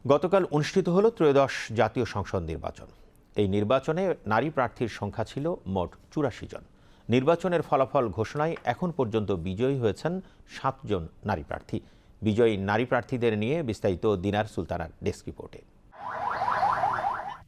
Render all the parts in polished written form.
গতকাল অনুষ্ঠিত হলো ত্রয়োদশ জাতীয় সংসদ নির্বাচন। এই নির্বাচনে নারী প্রার্থীর সংখ্যা ছিল মোট ৮৪ জন। নির্বাচনের ফলাফল ঘোষণায় এখন পর্যন্ত বিজয়ী হয়েছেন ৭ জন নারী প্রার্থী। বিজয়ী নারী প্রার্থীদের নিয়ে বিস্তারিত দিনার সুলতানার ডেস্ক রিপোর্টে।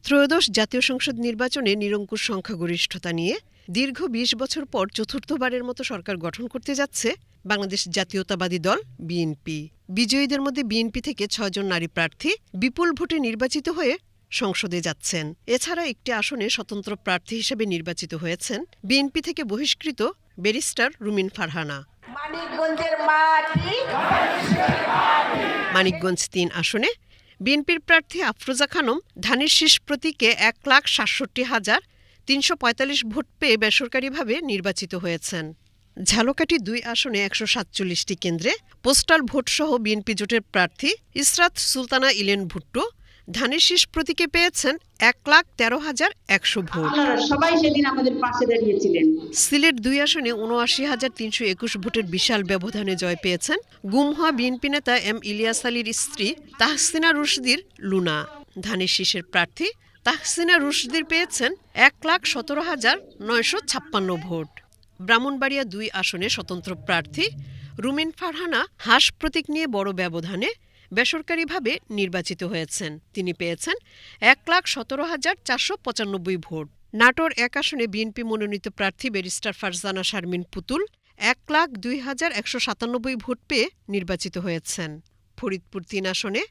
ত্রয়োদশ জাতীয় সংসদ নির্বাচনে নিরঙ্কুশ সংখ্যাগরিষ্ঠতা নিয়ে দীর্ঘ ২০ বছর পর চতুর্থবারের মতো সরকার গঠন করতে যাচ্ছে বাংলাদেশ জাতীয়তাবাদী দল বিএনপি। বিজয়ীদের মধ্যে বিএনপি থেকে ৬ জন নারী প্রার্থী বিপুল ভোটে নির্বাচিত হয়ে সংসদে যাচ্ছেন। এছাড়া একটি আসনে স্বতন্ত্র প্রার্থী হিসেবে নির্বাচিত হয়েছেন বিএনপি থেকে বহিষ্কৃত ব্যারিস্টার রুমিন ফারহানা। মানিকগঞ্জ ৩ আসনে বিএনপির প্রার্থী আফরোজা খানম ধানের শীষ প্রতীকে ১,৬৭,৩৪৫ ভোট পেয়ে বেসরকারিভাবে নির্বাচিত হয়েছেন। ঝালকাঠি ২ আসনে ১৪৭টি কেন্দ্রে পোস্টাল ভোটসহ বিএনপি জোটের প্রার্থী ইসরাত সুলতানা ইলেন ভুট্টো ধানের শীষ প্রতীকে পেয়েছেন ১,১৩,১০০ ভোট। সবাই সেদিন আমাদের পাশে দাঁড়িয়েছিলেন। সিলেট ২ আসনে ৭৯,৩২১ ভোটের বিশাল ব্যবধানে জয় পেয়েছেন গুম হওয়া বিএনপি নেতা এম ইলিয়াস আলীর স্ত্রী তাহসিনা রুশদীর লুনা। ধানের শীষের প্রার্থী তাহসিনা রুশদীর পেয়েছেন ১,১৭,৯৫৬ ভোট। ব্রাহ্মণবাড়িয়া ২ আসনে স্বতন্ত্র প্রার্থী রুমিন ফারহানা হাঁস প্রতীক নিয়ে বড় ব্যবধানে বেসরকারিভাবে নির্বাচিত হয়েছেন। তিনি পেয়েছেন ১,১৭,৪৯৫ ভোট। নাটোর ১ আসনে বিএনপি মনোনীত প্রার্থী ব্যারিস্টার ফারজানা শারমিন পুতুল ১,০২,১৯৭ ভোট পেয়ে নির্বাচিত হয়েছেন। ফরিদপুর ৩ আসনে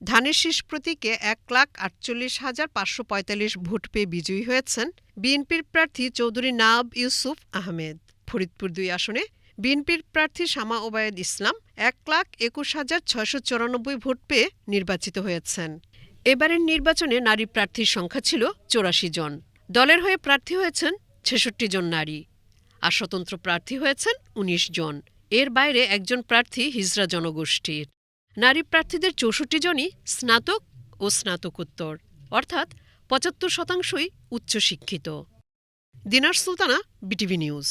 ধানের শীষ প্রতীকে ১,৪৮,৫৪৫ ভোট পেয়ে বিজয়ী হয়েছেন বিএনপির প্রার্থী চৌধুরী নাব ইউসুফ আহমেদ। ফরিদপুর ২ আসনে বিএনপির প্রার্থী শামা ওবায়েদ ইসলাম ১,২১,৬৯৪ ভোট পেয়ে নির্বাচিত হয়েছেন। এবারের নির্বাচনে নারী প্রার্থীর সংখ্যা ছিল ৮৪ জন। দলের হয়ে প্রার্থী হয়েছেন ৬৬ জন নারী, আর স্বতন্ত্র প্রার্থী হয়েছেন ১৯ জন। এর বাইরে একজন প্রার্থী হিজড়া জনগোষ্ঠীর। নারী প্রার্থীদের ৬৪ জনই স্নাতক ও স্নাতকোত্তর, অর্থাৎ ৭৫% উচ্চশিক্ষিত। দিনার সুলতানা, বিটিভি নিউজ।